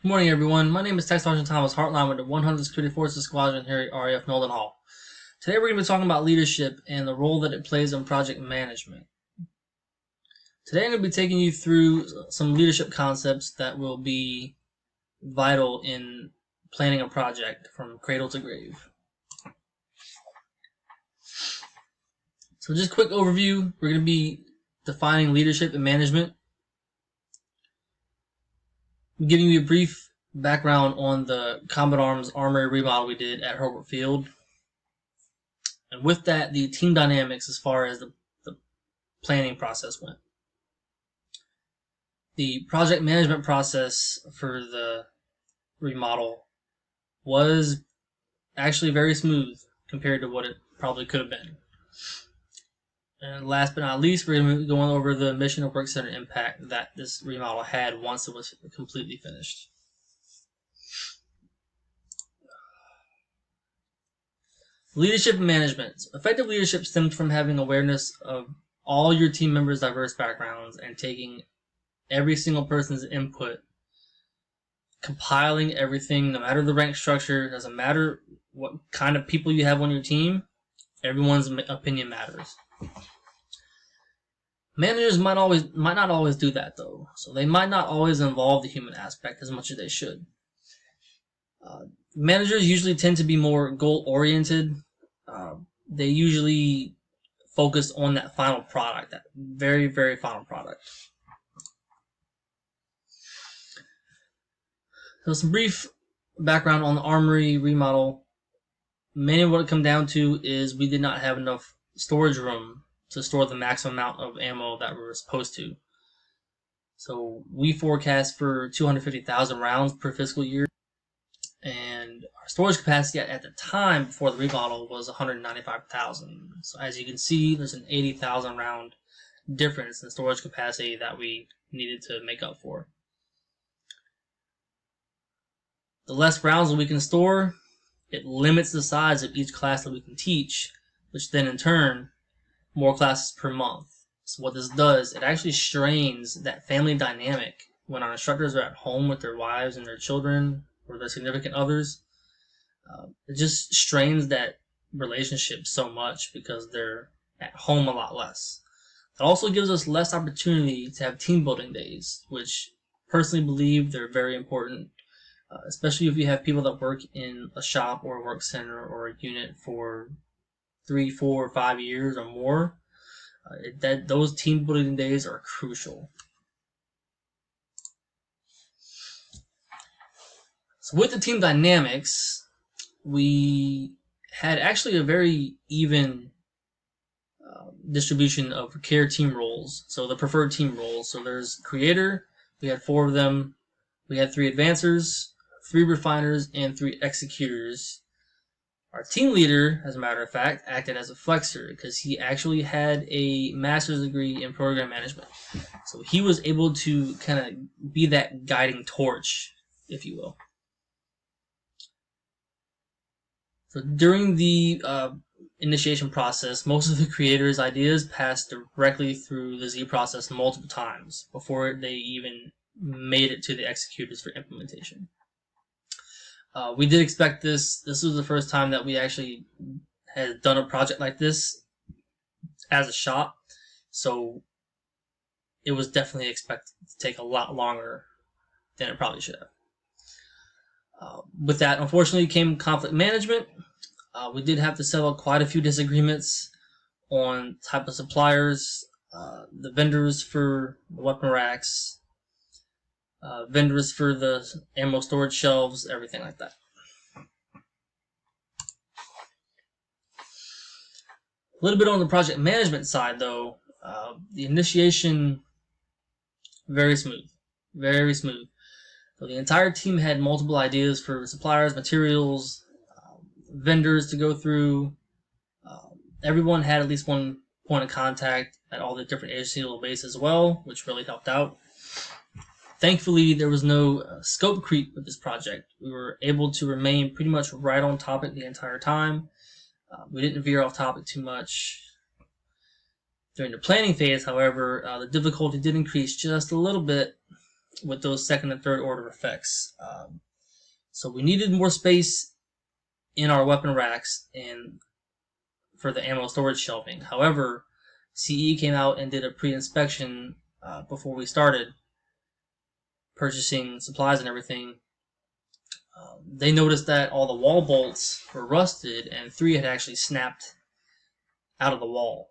Good morning, everyone. My name is Tech Sergeant Thomas Hartline with the 100th Security Forces Squadron here at RAF Knowlton Hall. Today we're going to be talking about leadership and the role that it plays in project management. Today I'm going to be taking you through some leadership concepts that will be vital in planning a project from cradle to grave. So just a quick overview, we're going to be defining leadership and management. I'm giving you a brief background on the Combat Arms Armory remodel we did at Hurlburt Field. And with that, the team dynamics as far as the planning process went. The project management process for the remodel was actually very smooth compared to what it probably could have been. And last but not least, we're going to be going over the mission and work center impact that this remodel had once it was completely finished. Leadership and management. Effective leadership stems from having awareness of all your team members' diverse backgrounds and taking every single person's input, compiling everything, no matter the rank structure, doesn't matter what kind of people you have on your team, everyone's opinion matters. Managers might not always do that though, so they might not always involve the human aspect as much as they should. Managers usually tend to be more goal-oriented. They usually focus on that final product, that very, very final product. So some brief background on the Armory remodel. Mainly what it comes down to is we did not have enough storage room to store the maximum amount of ammo that we were supposed to. So we forecast for 250,000 rounds per fiscal year, and our storage capacity at the time before the remodel was 195,000. So as you can see, there's an 80,000 round difference in storage capacity that we needed to make up for. The less rounds that we can store, it limits the size of each class that we can teach, which then in turn, more classes per month. So what this does, it actually strains that family dynamic when our instructors are at home with their wives and their children or their significant others. It just strains that relationship so much because they're at home a lot less. It also gives us less opportunity to have team building days, which personally believe they're very important, especially if you have people that work in a shop or a work center or a unit for 3, 4, 5 years or more. Those team building days are crucial. So with the team dynamics, we had actually a very even distribution of care team roles. So the preferred team roles. So there's creator, we had 4 of them. We had 3 advancers, 3 refiners, and 3 executors. Our team leader, as a matter of fact, acted as a flexor because he actually had a master's degree in program management. So he was able to kind of be that guiding torch, if you will. So during the initiation process, most of the creators' ideas passed directly through the Z process multiple times before they even made it to the executors for implementation. We did expect this. This was the first time that we actually had done a project like this as a shop, so it was definitely expected to take a lot longer than it probably should have. With that, unfortunately, came conflict management. We did have to settle quite a few disagreements on type of suppliers, the vendors for the weapon racks, vendors for the ammo storage shelves, everything like that. A little bit on the project management side, though, the initiation, very smooth, very smooth. So the entire team had multiple ideas for suppliers, materials, vendors to go through. Everyone had at least one point of contact at all the different agency level bases as well, which really helped out. Thankfully, there was no scope creep with this project. We were able to remain pretty much right on topic the entire time. We didn't veer off topic too much. During the planning phase, however, the difficulty did increase just a little bit with those second and third order effects. So we needed more space in our weapon racks and for the ammo storage shelving. However, CE came out and did a pre-inspection before we started purchasing supplies and everything. They noticed that all the wall bolts were rusted and 3 had actually snapped out of the wall.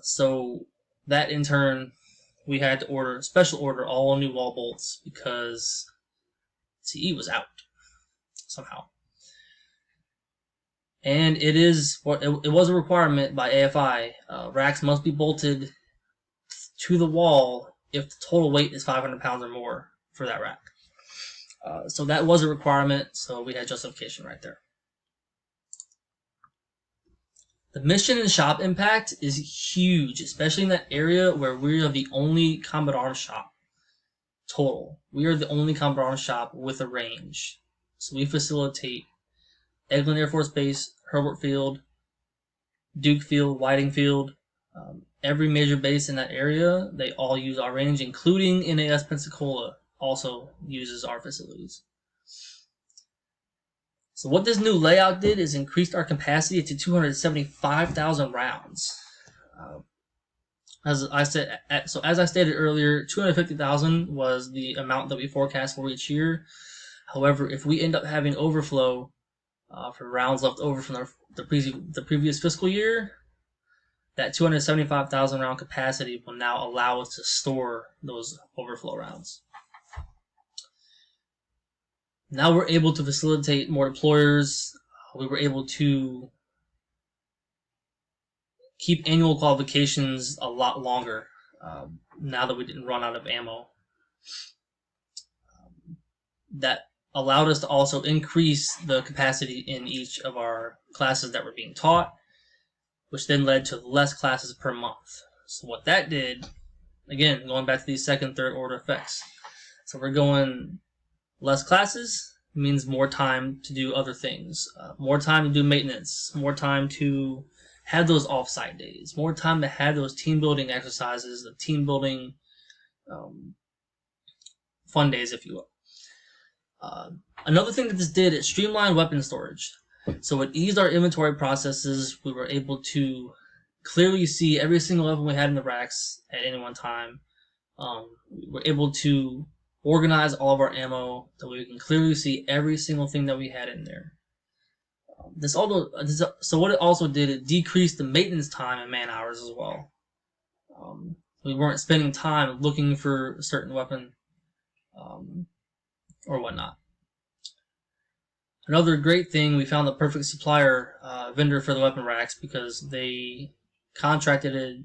So that in turn, we had to special order all new wall bolts because CE was out somehow. And it was a requirement by AFI. Racks must be bolted to the wall if the total weight is 500 pounds or more for that rack. So that was a requirement, so we had justification right there. The mission and shop impact is huge, especially in that area where we are the only combat arms shop total. We are the only combat arms shop with a range. So we facilitate Eglin Air Force Base, Hurlburt Field, Duke Field, Whiting Field, every major base in that area, they all use our range, including NAS Pensacola also uses our facilities. So what this new layout did is increased our capacity to 275,000 rounds. As I stated earlier, 250,000 was the amount that we forecast for each year. However, if we end up having overflow for rounds left over from the previous fiscal year, that 275,000 round capacity will now allow us to store those overflow rounds. Now we're able to facilitate more deployers. We were able to keep annual qualifications a lot longer now that we didn't run out of ammo. That allowed us to also increase the capacity in each of our classes that were being taught, which then led to less classes per month. So what that did, again, going back to these second, third order effects. So we're going less classes means more time to do other things, more time to do maintenance, more time to have those off-site days, more time to have those team building exercises, the team building fun days, if you will. Another thing that this did, it streamlined weapon storage. So it eased our inventory processes. We were able to clearly see every single weapon we had in the racks at any one time. We were able to organize all of our ammo so we can clearly see every single thing that we had in there. So what it also did, it decreased the maintenance time and man hours as well. We weren't spending time looking for a certain weapon or whatnot. Another great thing, we found the perfect supplier vendor for the weapon racks because they contracted it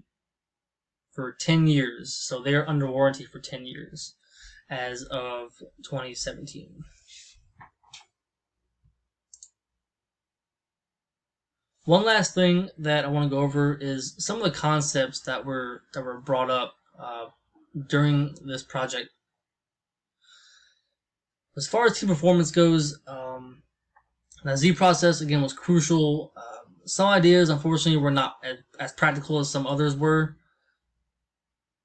for 10 years. So they're under warranty for 10 years as of 2017. One last thing that I want to go over is some of the concepts that were brought up during this project. As far as team performance goes, the Z process again was crucial. Some ideas, unfortunately, were not as practical as some others were.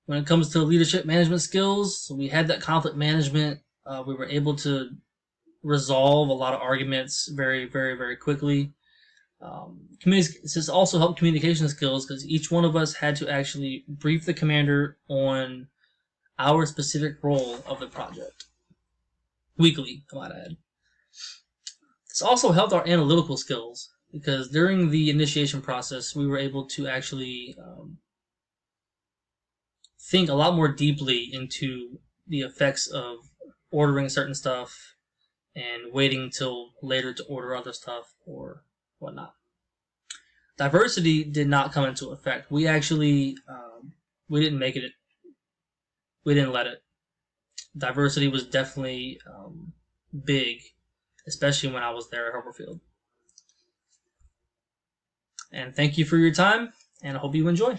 When it comes to leadership management skills, so we had that conflict management. We were able to resolve a lot of arguments very, very, very quickly. This also helped communication skills because each one of us had to actually brief the commander on our specific role of the project. Weekly, I might add. This also helped our analytical skills because during the initiation process, we were able to actually think a lot more deeply into the effects of ordering certain stuff and waiting till later to order other stuff or whatnot. Diversity did not come into effect. We actually, we didn't make it. We didn't let it. Diversity was definitely big, especially when I was there at Hurlburt Field. And thank you for your time, and I hope you enjoy.